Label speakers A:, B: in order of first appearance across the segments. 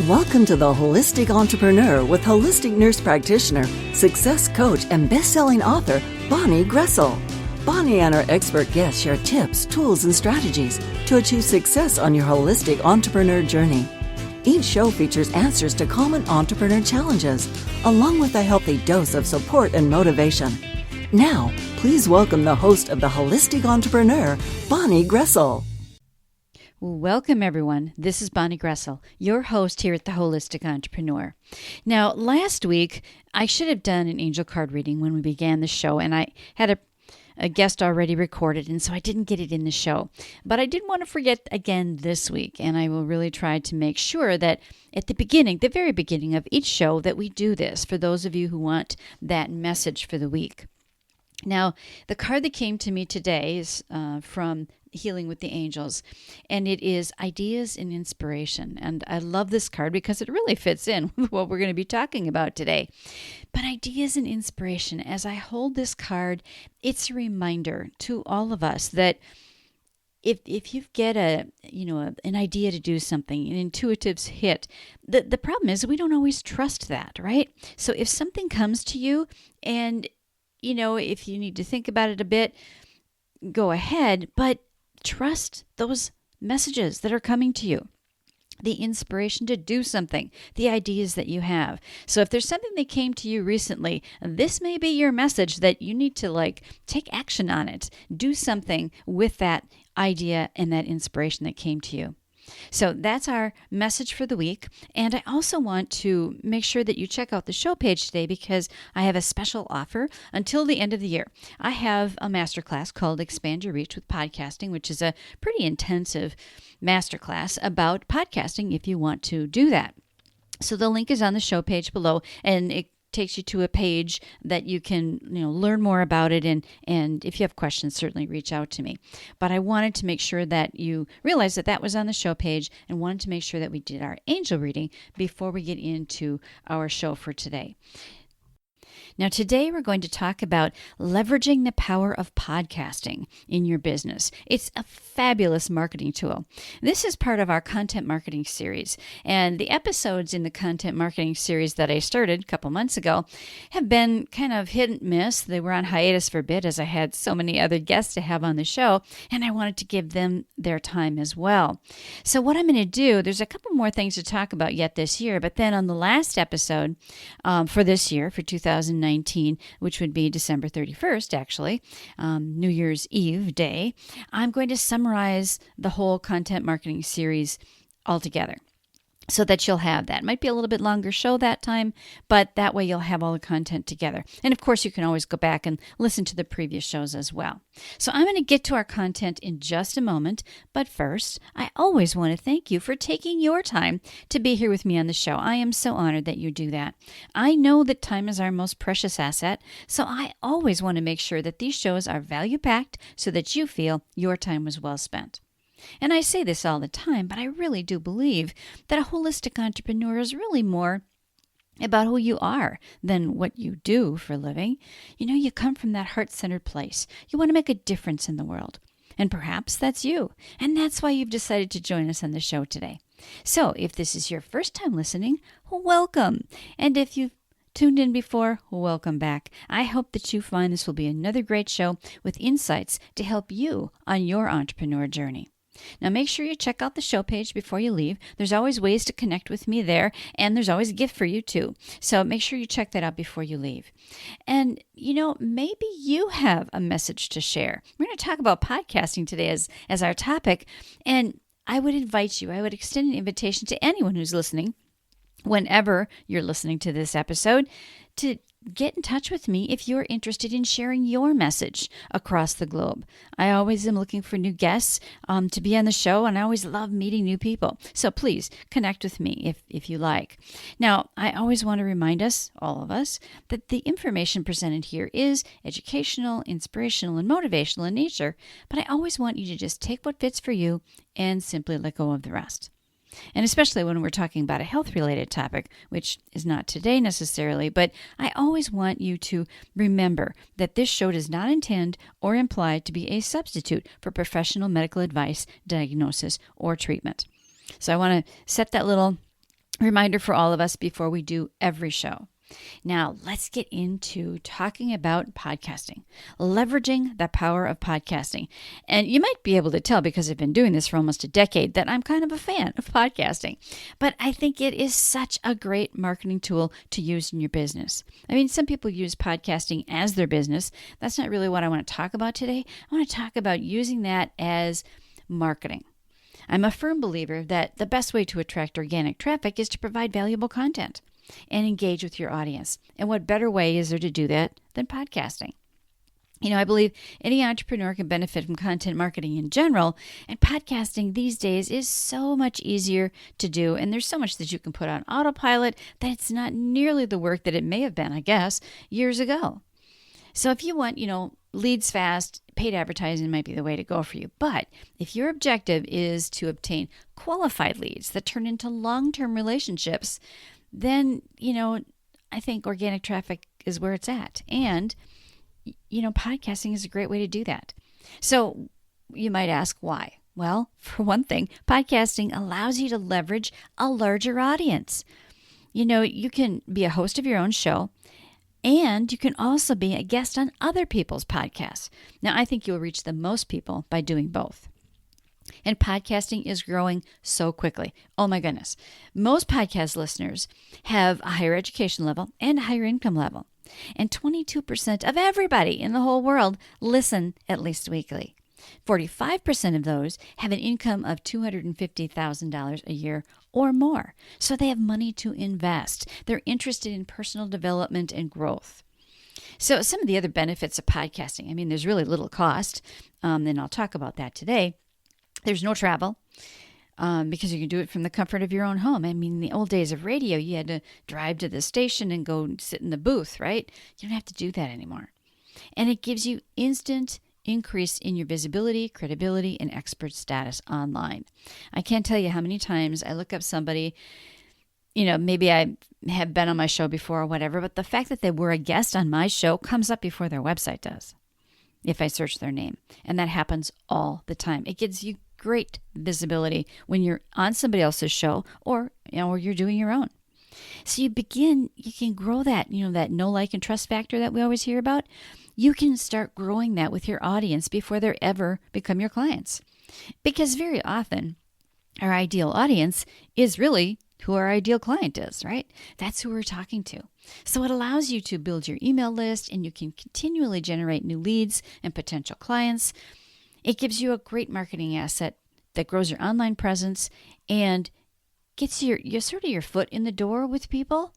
A: Welcome to The Holistic Entrepreneur with holistic nurse practitioner, success coach, and best-selling author, Bonnie Groessl. Bonnie and her expert guests share tips, tools, and strategies to achieve success on your holistic entrepreneur journey. Each show features answers to common entrepreneur challenges, along with a healthy dose of support and motivation. Now, please welcome the host of The Holistic Entrepreneur, Bonnie Groessl.
B: Welcome, everyone. This is Bonnie Groessl, your host here at The Holistic Entrepreneur. Now, last week, I should have done an angel card reading when we began the show, and I had a guest already recorded, and so I didn't get it in the show. But I didn't want to forget again this week, and I will really try to make sure that at the beginning, the very beginning of each show, that we do this for those of you who want that message for the week. Now, the card that came to me today is from Healing with the Angels, and it is Ideas and Inspiration. And I love this card because it really fits in with what we're going to be talking about today. But Ideas and Inspiration, as I hold this card, it's a reminder to all of us that if you get an idea to do something, an intuitive hit, the problem is we don't always trust that, right? So if something comes to you and if you need to think about it a bit, go ahead, but trust those messages that are coming to you, the inspiration to do something, the ideas that you have. So if there's something that came to you recently, this may be your message that you need to take action on it. Do something with that idea and that inspiration that came to you. So that's our message for the week. And I also want to make sure that you check out the show page today because I have a special offer until the end of the year. I have a masterclass called Expand Your Reach with Podcasting, which is a pretty intensive masterclass about podcasting if you want to do that. So the link is on the show page below, and it takes you to a page that you can learn more about it, and if you have questions, certainly reach out to me. But I wanted to make sure that you realize that was on the show page, and wanted to make sure that we did our angel reading before we get into our show for today. Now, today we're going to talk about leveraging the power of podcasting in your business. It's a fabulous marketing tool. This is part of our content marketing series, and the episodes in the content marketing series that I started a couple months ago have been kind of hit and miss. They were on hiatus for a bit as I had so many other guests to have on the show, and I wanted to give them their time as well. So what I'm going to do, there's a couple more things to talk about yet this year, but then on the last episode for this year, for 2019, which would be December 31st, actually, New Year's Eve day, I'm going to summarize the whole content marketing series altogether so that you'll have that. It might be a little bit longer show that time, but that way you'll have all the content together. And of course, you can always go back and listen to the previous shows as well. So I'm going to get to our content in just a moment, but first, I always want to thank you for taking your time to be here with me on the show. I am so honored that you do that. I know that time is our most precious asset, so I always want to make sure that these shows are value-packed so that you feel your time was well spent. And I say this all the time, but I really do believe that a holistic entrepreneur is really more about who you are than what you do for a living. You come from that heart-centered place. You want to make a difference in the world. And perhaps that's you. And that's why you've decided to join us on the show today. So if this is your first time listening, welcome. And if you've tuned in before, welcome back. I hope that you find this will be another great show with insights to help you on your entrepreneur journey. Now, make sure you check out the show page before you leave. There's always ways to connect with me there, and there's always a gift for you too. So make sure you check that out before you leave. And, maybe you have a message to share. We're going to talk about podcasting today as our topic, and I would extend an invitation to anyone who's listening, whenever you're listening to this episode, to get in touch with me if you're interested in sharing your message across the globe. I always am looking for new guests to be on the show, and I always love meeting new people. So please connect with me if you like. Now, I always want to remind us, all of us, that the information presented here is educational, inspirational, and motivational in nature, but I always want you to just take what fits for you and simply let go of the rest. And especially when we're talking about a health-related topic, which is not today necessarily, but I always want you to remember that this show does not intend or imply to be a substitute for professional medical advice, diagnosis, or treatment. So I want to set that little Reminder for all of us before we do every show. Now, let's get into talking about podcasting, leveraging the power of podcasting. And you might be able to tell, because I've been doing this for almost a decade, that I'm kind of a fan of podcasting. But I think it is such a great marketing tool to use in your business. I mean, some people use podcasting as their business. That's not really what I want to talk about today. I want to talk about using that as marketing. I'm a firm believer that the best way to attract organic traffic is to provide valuable content and engage with your audience. And what better way is there to do that than podcasting? I believe any entrepreneur can benefit from content marketing in general, and podcasting these days is so much easier to do, and there's so much that you can put on autopilot that it's not nearly the work that it may have been, I guess, years ago. So if you want, leads fast, paid advertising might be the way to go for you. But if your objective is to obtain qualified leads that turn into long-term relationships, then, I think organic traffic is where it's at. And, podcasting is a great way to do that. So you might ask why? Well, for one thing, podcasting allows you to leverage a larger audience. You can be a host of your own show, and you can also be a guest on other people's podcasts. Now, I think you'll reach the most people by doing both. And podcasting is growing so quickly. Oh my goodness. Most podcast listeners have a higher education level and a higher income level. And 22% of everybody in the whole world listen at least weekly. 45% of those have an income of $250,000 a year or more. So they have money to invest. They're interested in personal development and growth. So some of the other benefits of podcasting, there's really little cost, and I'll talk about that today. There's no travel because you can do it from the comfort of your own home. In the old days of radio, you had to drive to the station and go sit in the booth, right? You don't have to do that anymore. And it gives you instant increase in your visibility, credibility, and expert status online. I can't tell you how many times I look up somebody, maybe I have been on my show before or whatever, but the fact that they were a guest on my show comes up before their website does, if I search their name. And that happens all the time. It gives you great visibility when you're on somebody else's show or you're doing your own. So you can grow that, that know, like, and trust factor that we always hear about. You can start growing that with your audience before they ever become your clients. Because very often our ideal audience is really who our ideal client is, right? That's who we're talking to. So it allows you to build your email list, and you can continually generate new leads and potential clients. It gives you a great marketing asset that grows your online presence and gets your foot in the door with people.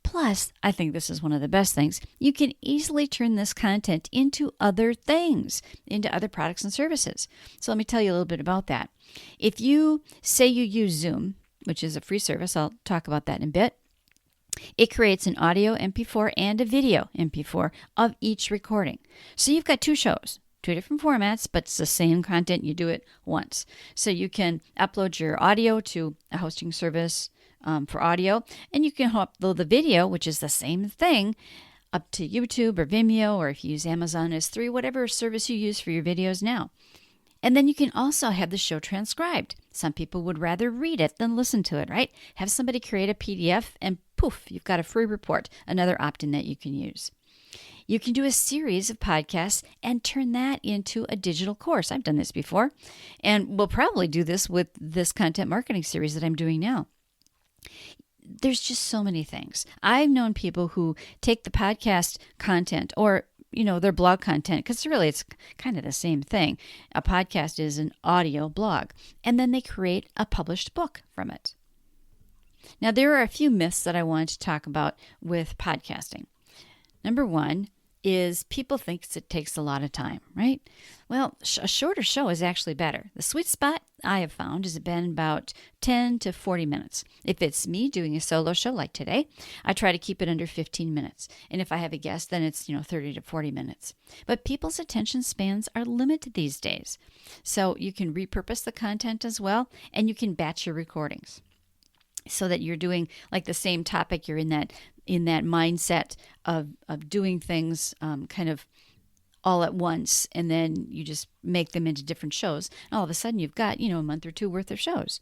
B: Plus, I think this is one of the best things. You can easily turn this content into other things, into other products and services. So let me tell you a little bit about that. If you say you use Zoom, which is a free service, I'll talk about that in a bit. It creates an audio MP4 and a video MP4 of each recording. So you've got two shows. Two different formats, but it's the same content. You do it once. So you can upload your audio to a hosting service for audio, and you can upload the video, which is the same thing, up to YouTube or Vimeo, or if you use Amazon S3, whatever service you use for your videos now. And then you can also have the show transcribed. Some people would rather read it than listen to it, right? Have somebody create a PDF and poof, you've got a free report, another opt-in that you can use. You can do a series of podcasts and turn that into a digital course. I've done this before, and we'll probably do this with this content marketing series that I'm doing now. There's just so many things. I've known people who take the podcast content or their blog content, because really it's kind of the same thing. A podcast is an audio blog, and then they create a published book from it. Now, there are a few myths that I want to talk about with podcasting. Number one is people think it takes a lot of time, right? Well, a shorter show is actually better. The sweet spot I have found has been about 10 to 40 minutes. If it's me doing a solo show like today, I try to keep it under 15 minutes. And if I have a guest, then it's 30 to 40 minutes. But people's attention spans are limited these days. So you can repurpose the content as well, and you can batch your recordings so that you're doing like the same topic. You're in that mindset of doing things kind of all at once, and then you just make them into different shows. And all of a sudden you've got, a month or two worth of shows.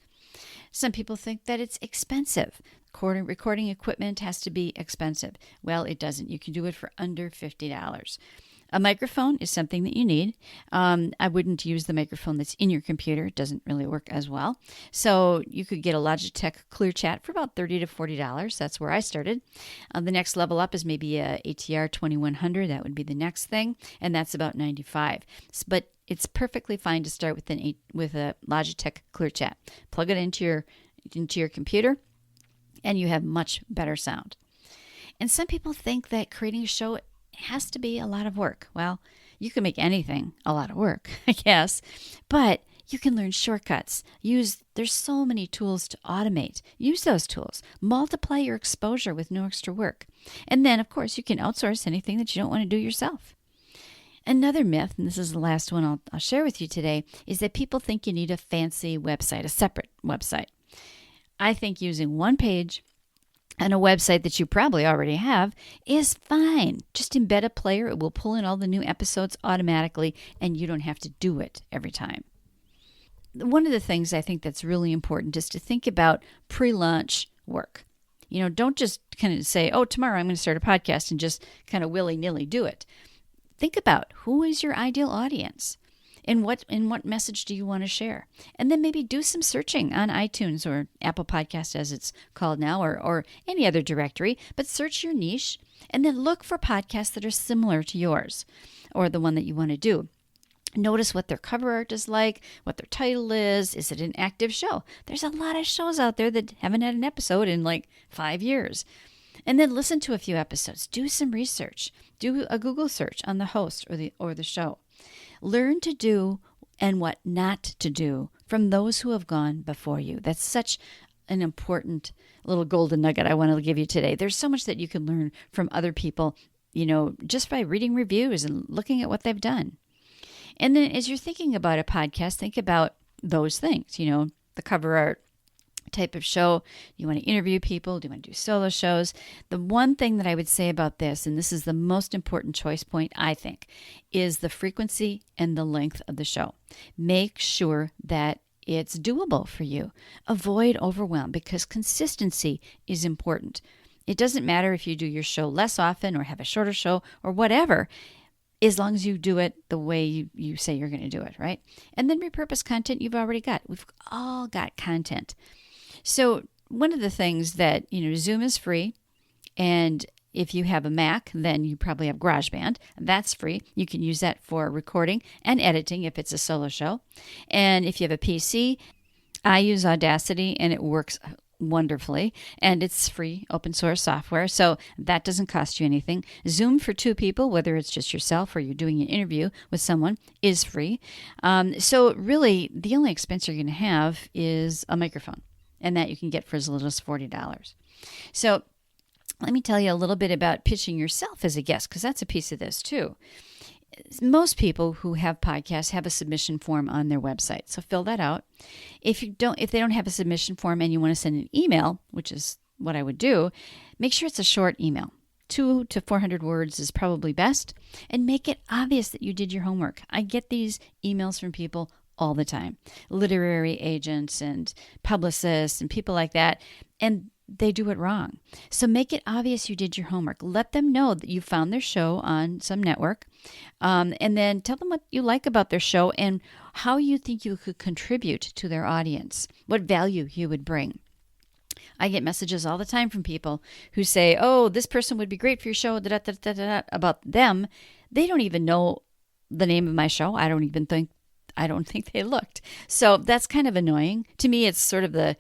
B: Some people think that it's expensive. Recording equipment has to be expensive. Well, it doesn't. You can do it for under $50. A microphone is something that you need. I wouldn't use the microphone that's in your computer. It doesn't really work as well. So you could get a Logitech ClearChat for about $30 to $40. That's where I started. The next level up is maybe a ATR 2100. That would be the next thing, and that's about $95. But it's perfectly fine to start with a Logitech ClearChat. Plug it into your computer, and you have much better sound. And some people think that creating a show has to be a lot of work. Well, you can make anything a lot of work, I guess, but you can learn shortcuts. There's so many tools to automate. Use those tools. Multiply your exposure with no extra work. And then, of course, you can outsource anything that you don't want to do yourself. Another myth, and this is the last one I'll share with you today, is that people think you need a fancy website, a separate website. I think using one page and a website that you probably already have is fine. Just embed a player. It will pull in all the new episodes automatically, and you don't have to do it every time. One of the things I think that's really important is to think about pre-launch work. Don't just kind of say, oh, tomorrow I'm going to start a podcast and just kind of willy-nilly do it. Think about who is your ideal audience and what message do you want to share? And then maybe do some searching on iTunes or Apple Podcasts as it's called now, or any other directory, but search your niche and then look for podcasts that are similar to yours or the one that you want to do. Notice what their cover art is like, what their title is. Is it an active show? There's a lot of shows out there that haven't had an episode in like 5 years. And then listen to a few episodes. Do some research. Do a Google search on the host or the show. Learn to do and what not to do from those who have gone before you. That's such an important little golden nugget I want to give you today. There's so much that you can learn from other people, just by reading reviews and looking at what they've done. And then as you're thinking about a podcast, think about those things, the cover art, type of show. You want to interview people? Do you want to do solo shows? The one thing that I would say about this, and this is the most important choice point, I think, is the frequency and the length of the show. Make sure that it's doable for you. Avoid overwhelm because consistency is important. It doesn't matter if you do your show less often or have a shorter show or whatever, as long as you do it the way you say you're going to do it, right? And then repurpose content you've already got. We've all got content. So one of the things that, Zoom is free. And if you have a Mac, then you probably have GarageBand. That's free. You can use that for recording and editing if it's a solo show. And if you have a PC, I use Audacity and it works wonderfully. And it's free, open source software. So that doesn't cost you anything. Zoom for 2 people, whether it's just yourself or you're doing an interview with someone, is free. So really, the only expense you're going to have is a microphone. And that you can get for as little as $40. So let me tell you a little bit about pitching yourself as a guest, because that's a piece of this too. Most people who have podcasts have a submission form on their website. So fill that out. If they don't have a submission form and you want to send an email, which is what I would do, make sure it's a short email. 200 to 400 words is probably best. And make it obvious that you did your homework. I get these emails from people all the time. Literary agents and publicists and people like that. And they do it wrong. So make it obvious you did your homework. Let them know that you found their show on some network. And then tell them what you like about their show and how you think you could contribute to their audience, what value you would bring. I get messages all the time from people who say, oh, this person would be great for your show, about them. They don't even know the name of my show. I don't think they looked. So that's kind of annoying. To me, it's sort of the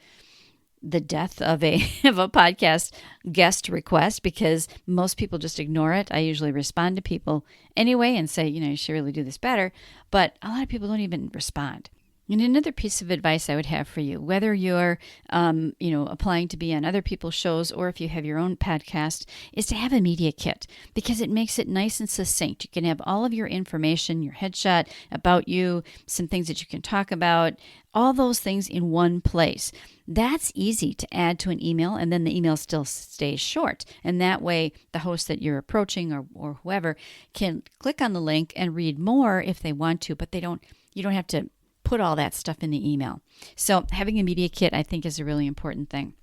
B: death of a podcast guest request because most people just ignore it. I usually respond to people anyway and say, you should really do this better. But a lot of people don't even respond. And another piece of advice I would have for you, whether you're, applying to be on other people's shows or if you have your own podcast, is to have a media kit because it makes it nice and succinct. You can have all of your information, your headshot, about you, some things that you can talk about, all those things in one place. That's easy to add to an email, and then the email still stays short. And that way, the host that you're approaching or whoever can click on the link and read more if they want to, but you don't have to put all that stuff in the email. So having a media kit, I think, is a really important thing.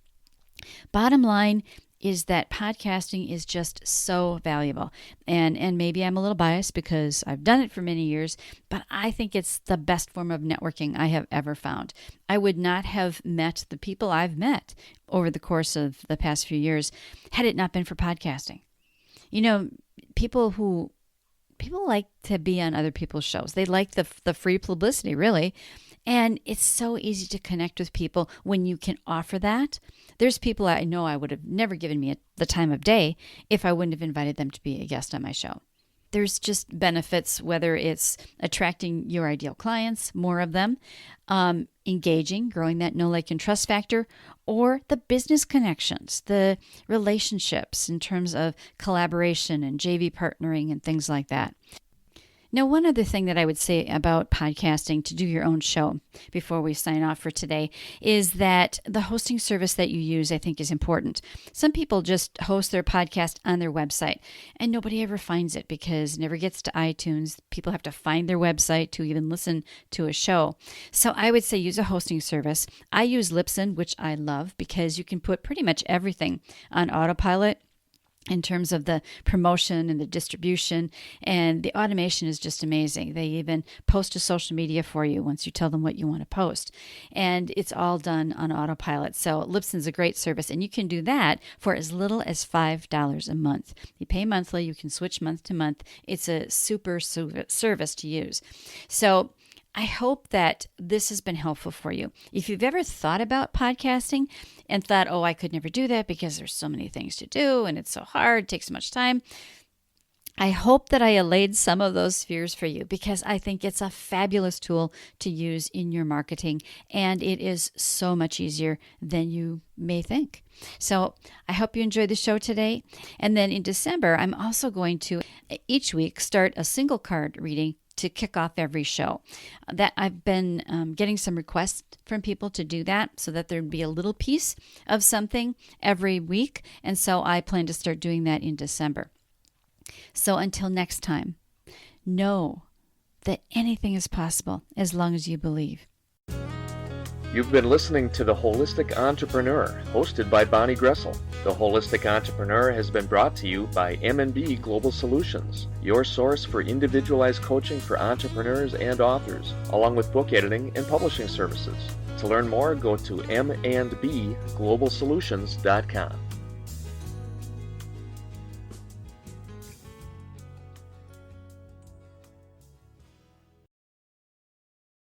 B: Bottom line is that podcasting is just so valuable. And maybe I'm a little biased because I've done it for many years, but I think it's the best form of networking I have ever found. I would not have met the people I've met over the course of the past few years had it not been for podcasting. You know, people like to be on other people's shows. They like the free publicity, really. And it's so easy to connect with people when you can offer that. There's people I know I would have never given me the time of day if I wouldn't have invited them to be a guest on my show. There's just benefits, whether it's attracting your ideal clients, more of them, engaging, growing that know, like, and trust factor, or the business connections, the relationships in terms of collaboration and JV partnering and things like that. Now, one other thing that I would say about podcasting to do your own show before we sign off for today is that the hosting service that you use, I think, is important. Some people just host their podcast on their website and nobody ever finds it because it never gets to iTunes. People have to find their website to even listen to a show. So I would say use a hosting service. I use Libsyn, which I love because you can put pretty much everything on autopilot in terms of the promotion and the distribution, and the automation is just amazing. They even post to social media for you once you tell them what you want to post, and it's all done on autopilot. So Libsyn's a great service, and you can do that for as little as $5 a month. You pay monthly, you can switch month to month. It's a super service to use. So I hope that this has been helpful for you. If you've ever thought about podcasting and thought, oh, I could never do that because there's so many things to do and it's so hard, it takes so much time, I hope that I allayed some of those fears for you because I think it's a fabulous tool to use in your marketing, and it is so much easier than you may think. So I hope you enjoyed the show today. And then in December, I'm also going to each week start a single card reading to kick off every show. That I've been getting some requests from people to do that so that there'd be a little piece of something every week. And so I plan to start doing that in December. So until next time, know that anything is possible as long as you believe.
C: You've been listening to The Holistic Entrepreneur, hosted by Bonnie Groessl. The Holistic Entrepreneur has been brought to you by M&B Global Solutions, your source for individualized coaching for entrepreneurs and authors, along with book editing and publishing services. To learn more, go to m&bglobalsolutions.com.